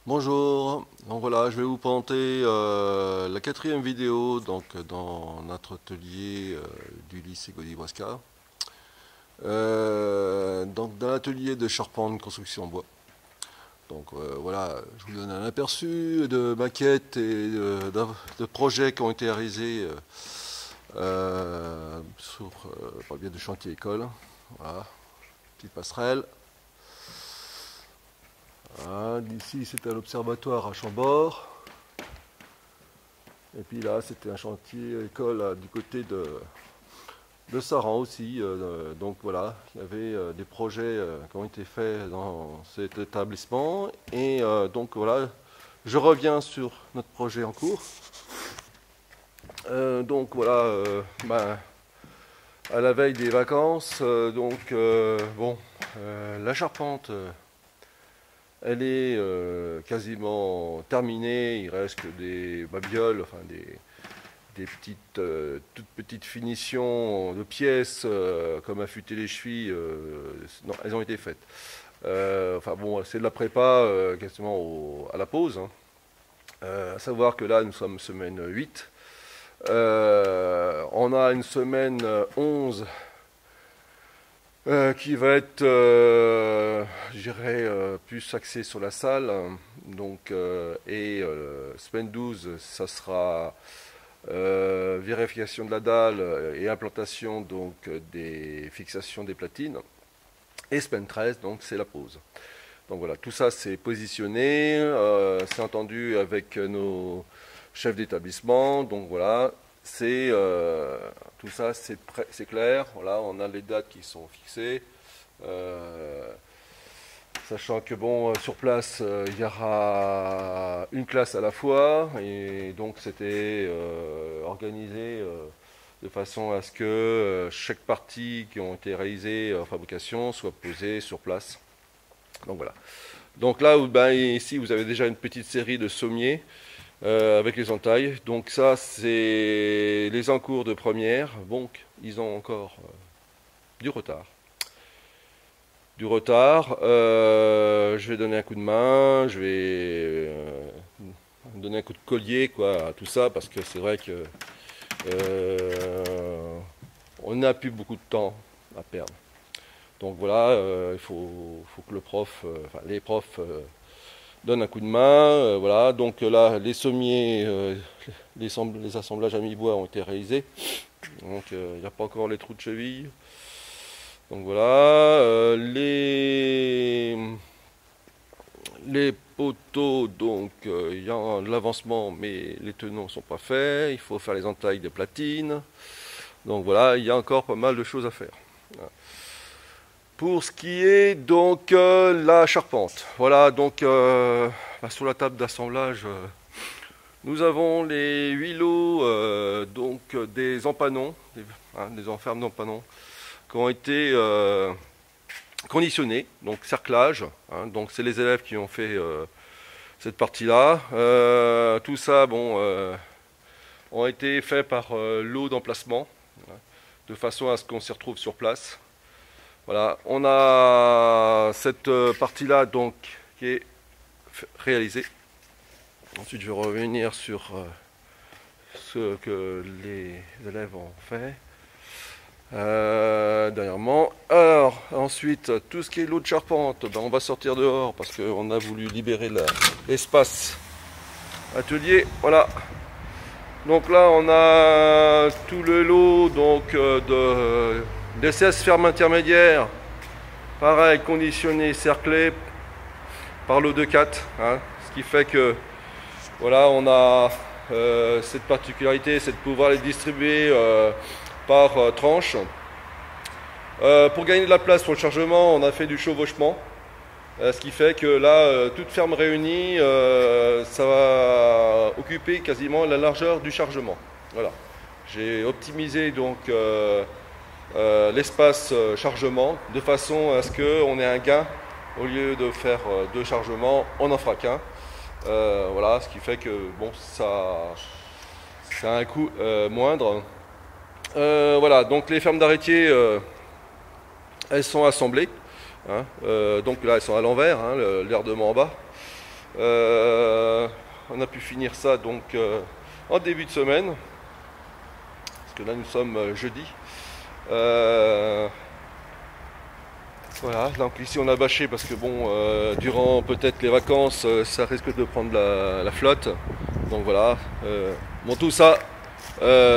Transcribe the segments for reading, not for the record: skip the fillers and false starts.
Bonjour, donc voilà, je vais vous présenter la quatrième vidéo donc, dans notre atelier du lycée Gaudy-Brasca. Donc dans l'atelier de charpente construction en bois. Donc voilà, je vous donne un aperçu de maquettes et de projets qui ont été réalisés par le biais de chantier école. Voilà, petite passerelle. Voilà, d'ici c'était un observatoire à Chambord. Et puis là c'était un chantier école du côté de Saran aussi. Donc voilà, il y avait des projets qui ont été faits dans cet établissement. Et donc voilà, je reviens sur notre projet en cours. Donc voilà, à la veille des vacances, la charpente. Elle est quasiment terminée, il reste que des babioles, enfin des petites, toutes petites finitions de pièces comme affûter les chevilles, non, elles ont été faites. Enfin bon, c'est de la prépa quasiment à la pause. Hein. À savoir que là, nous sommes semaine 8. On a une semaine 11 qui va être, je dirais, plus axé sur la salle. Donc, semaine 12, ça sera vérification de la dalle et implantation donc, des fixations des platines. Et semaine 13, donc, c'est la pause. Donc voilà, tout ça c'est positionné, c'est entendu avec nos chefs d'établissement. Donc voilà, tout ça c'est clair. Voilà, on a les dates qui sont fixées. Sachant que bon, sur place, il y aura une classe à la fois, et donc c'était organisé de façon à ce que chaque partie qui ont été réalisées en fabrication soit posée sur place. Donc voilà. Donc là, ici, vous avez déjà une petite série de sommiers avec les entailles. Donc ça, c'est les encours de première. Donc, ils ont encore du retard. Je vais donner un coup de main, je vais donner un coup de collier quoi, à tout ça, parce que c'est vrai que on n'a plus beaucoup de temps à perdre. Donc voilà, il faut que les profs donnent un coup de main. Voilà, donc là, les sommiers, les assemblages à mi-bois ont été réalisés. Donc il n'y a pas encore les trous de cheville. Donc voilà, les poteaux, donc il y a de l'avancement, mais les tenons ne sont pas faits. Il faut faire les entailles des platines. Donc voilà, il y a encore pas mal de choses à faire. Voilà. Pour ce qui est donc la charpente, voilà donc sur la table d'assemblage, nous avons les huilots donc des empanons, des enfermes d'empanons qui ont été conditionnés, donc cerclage, donc c'est les élèves qui ont fait cette partie-là. Tout ça, ont été faits par lot d'emplacement, de façon à ce qu'on s'y retrouve sur place. Voilà, on a cette partie-là donc qui est réalisée. Ensuite, je vais revenir sur ce que les élèves ont fait dernièrement. Alors, ensuite, tout ce qui est l'eau de charpente, on va sortir dehors parce qu'on a voulu libérer l'espace atelier. Voilà. Donc là, on a tout le lot donc d'SS ferme intermédiaire, pareil, conditionné, cerclé par l'eau de 4, ce qui fait que voilà, on a cette particularité, c'est de pouvoir les distribuer par tranche. Pour gagner de la place pour le chargement, on a fait du chevauchement, ce qui fait que là, toute ferme réunie, ça va occuper quasiment la largeur du chargement. Voilà. J'ai optimisé donc l'espace chargement de façon à ce qu'on ait un gain. Au lieu de faire deux chargements, on n'en fera qu'un. Voilà, ce qui fait que bon, ça a un coût moindre. Voilà, donc les fermes d'arrêtier, elles sont assemblées. Donc là, elles sont à l'envers, l'air de en bas. On a pu finir ça donc en début de semaine, parce que là nous sommes jeudi. Voilà, donc ici on a bâché parce que bon, durant peut-être les vacances, ça risque de prendre la flotte. Donc voilà, bon tout ça,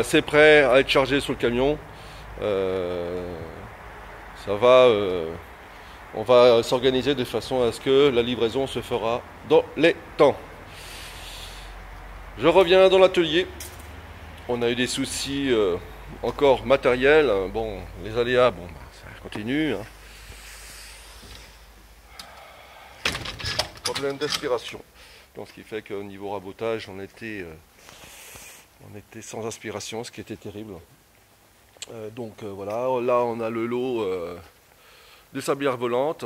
c'est prêt à être chargé sur le camion. Ça va, on va s'organiser de façon à ce que la livraison se fera dans les temps. Je reviens dans l'atelier. On a eu des soucis encore matériels. Bon, les aléas, bon, ça continue. Hein. Problème d'aspiration. Donc, ce qui fait qu'au niveau rabotage, on était sans aspiration, ce qui était terrible. Voilà, là on a le lot de sablières volantes.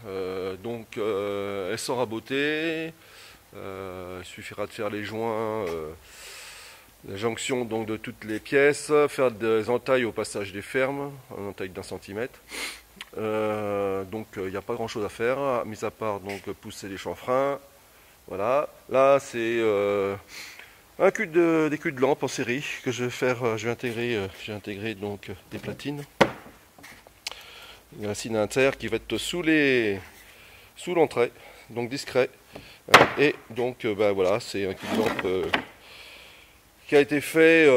Elles sont rabotées. Il suffira de faire les joints, la jonction donc de toutes les pièces, faire des entailles au passage des fermes, un entaille d'1 centimètre. Il n'y a pas grand chose à faire, mis à part donc pousser les chanfreins. Voilà, là c'est des culs de lampe en série que je vais faire. Je vais intégrer donc des platines. Il y a un signe inter qui va être sous l'entrée, donc discret. Et donc voilà, c'est un cul de lampe qui a été fait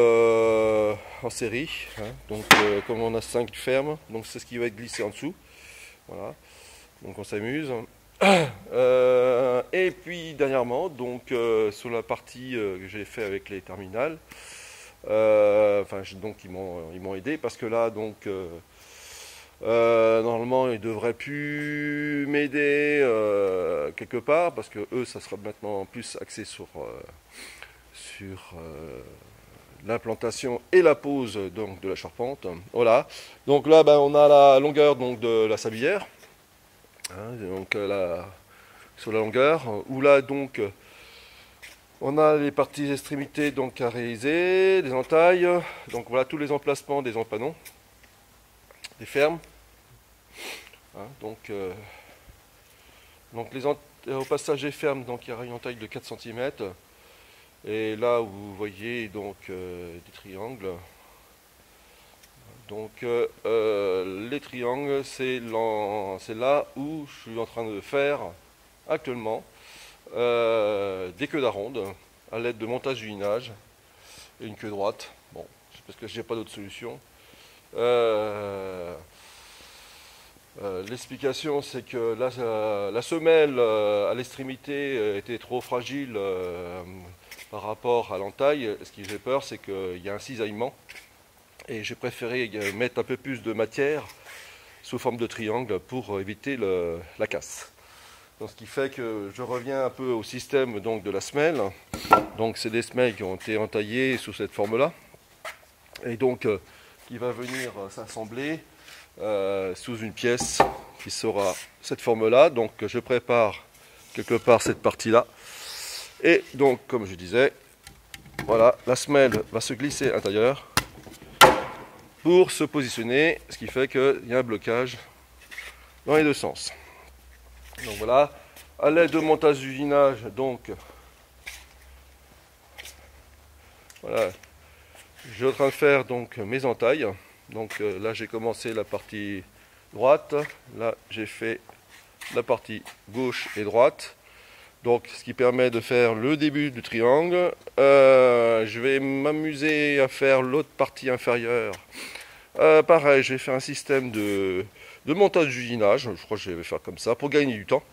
en série. Hein. Donc comme on a 5 fermes, donc c'est ce qui va être glissé en dessous. Voilà, donc on s'amuse. Et puis dernièrement, donc sur la partie que j'ai fait avec les terminales, donc ils m'ont aidé parce que là donc normalement ils devraient plus m'aider quelque part parce que eux ça sera maintenant plus axé sur l'implantation et la pose donc de la charpente. Voilà. Donc là on a la longueur donc de la sablière. Hein, donc sur la longueur, où là donc on a les parties extrémités donc à réaliser, des entailles, donc voilà tous les emplacements des empanons, des fermes. Hein, au passage des fermes, donc il y aura une entaille de 4 cm. Et là où vous voyez donc des triangles. Donc les triangles, c'est là où je suis en train de faire actuellement des queues d'aronde à l'aide de montage d'usinage et une queue droite. Bon, parce que j'ai pas d'autre solution. L'explication, c'est que la semelle à l'extrémité était trop fragile par rapport à l'entaille. Ce qui fait peur, c'est qu'il y a un cisaillement. Et j'ai préféré mettre un peu plus de matière sous forme de triangle pour éviter la casse. Donc, ce qui fait que je reviens un peu au système donc, de la semelle. Donc c'est des semelles qui ont été entaillées sous cette forme-là. Et donc qui va venir s'assembler sous une pièce qui sera cette forme-là. Donc je prépare quelque part cette partie-là. Et donc comme je disais, voilà, la semelle va se glisser à l'intérieur pour se positionner, ce qui fait qu'il y a un blocage dans les deux sens. Donc voilà, à l'aide de montage d'usinage, donc voilà, je suis en train de faire donc mes entailles. Donc là j'ai commencé la partie droite, là j'ai fait la partie gauche et droite. Donc ce qui permet de faire le début du triangle. Je vais m'amuser à faire l'autre partie inférieure. Pareil, je vais faire un système de montage d'usinage. Je crois que je vais faire comme ça pour gagner du temps.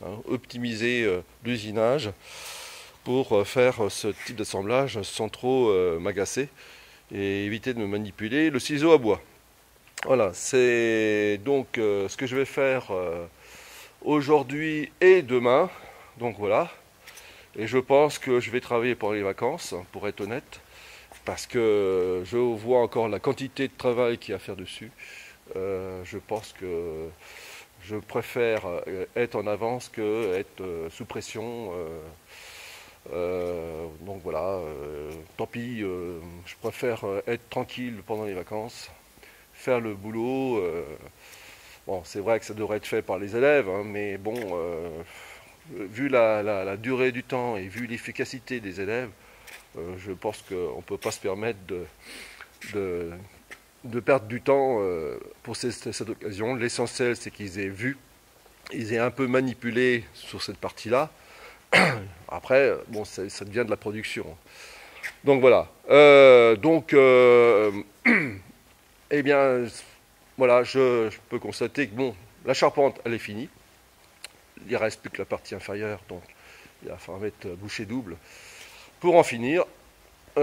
Hein, optimiser l'usinage pour faire ce type d'assemblage sans trop m'agacer et éviter de me manipuler le ciseau à bois. Voilà, c'est donc ce que je vais faire aujourd'hui et demain. Donc voilà, et je pense que je vais travailler pendant les vacances, pour être honnête, parce que je vois encore la quantité de travail qu'il y a à faire dessus. Je pense que je préfère être en avance que être sous pression. Donc voilà, tant pis, je préfère être tranquille pendant les vacances, faire le boulot. Bon, c'est vrai que ça devrait être fait par les élèves, hein, mais bon, vu la durée du temps et vu l'efficacité des élèves, je pense qu'on ne peut pas se permettre de perdre du temps pour cette occasion. L'essentiel, c'est qu'ils aient vu, ils aient un peu manipulé sur cette partie-là. Après, bon, ça devient de la production. Donc voilà. Eh bien, voilà, je peux constater que bon, la charpente, elle est finie. Il ne reste plus que la partie inférieure, donc il va falloir mettre bouchée double pour en finir. C'est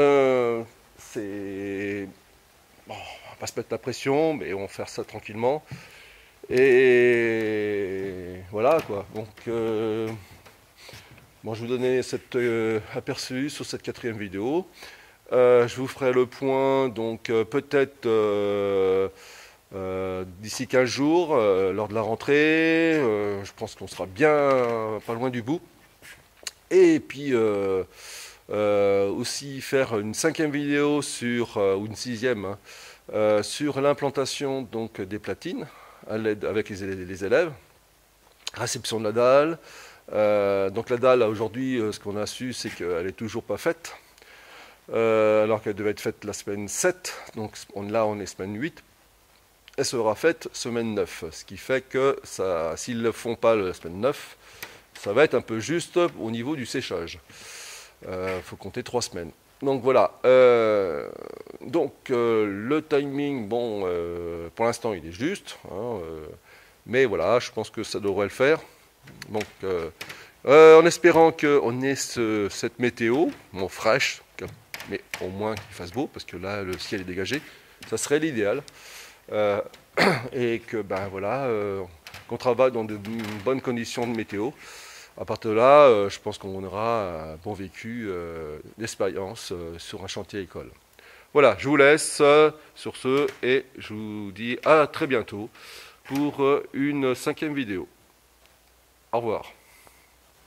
bon, on va pas se mettre la pression, mais on va faire ça tranquillement. Et voilà quoi. Donc bon, je vous donnais cet aperçu sur cette 4e vidéo. Je vous ferai le point, donc peut-être d'ici 15 jours, lors de la rentrée. Je pense qu'on sera bien pas loin du bout. Et puis aussi faire une 5e vidéo sur, ou une 6e, hein, sur l'implantation donc des platines avec les élèves. Réception de la dalle. Donc la dalle, aujourd'hui, ce qu'on a su, c'est qu'elle n'est toujours pas faite. Alors qu'elle devait être faite la semaine 7. Donc là, on est semaine 8. Elle sera faite semaine 9. Ce qui fait que s'ils ne le font pas la semaine 9, ça va être un peu juste au niveau du séchage. Faut compter 3 semaines. Donc voilà. Le timing, bon, pour l'instant, il est juste. Hein, mais voilà, je pense que ça devrait le faire. Donc, en espérant qu'on ait cette météo, bon, fraîche, mais au moins qu'il fasse beau, parce que là, le ciel est dégagé, ça serait l'idéal. Et que, ben voilà, qu'on travaille dans de bonnes conditions de météo. À partir de là, je pense qu'on aura un bon vécu d'expérience sur un chantier école. Voilà, je vous laisse sur ce et je vous dis à très bientôt pour une 5e vidéo. Au revoir.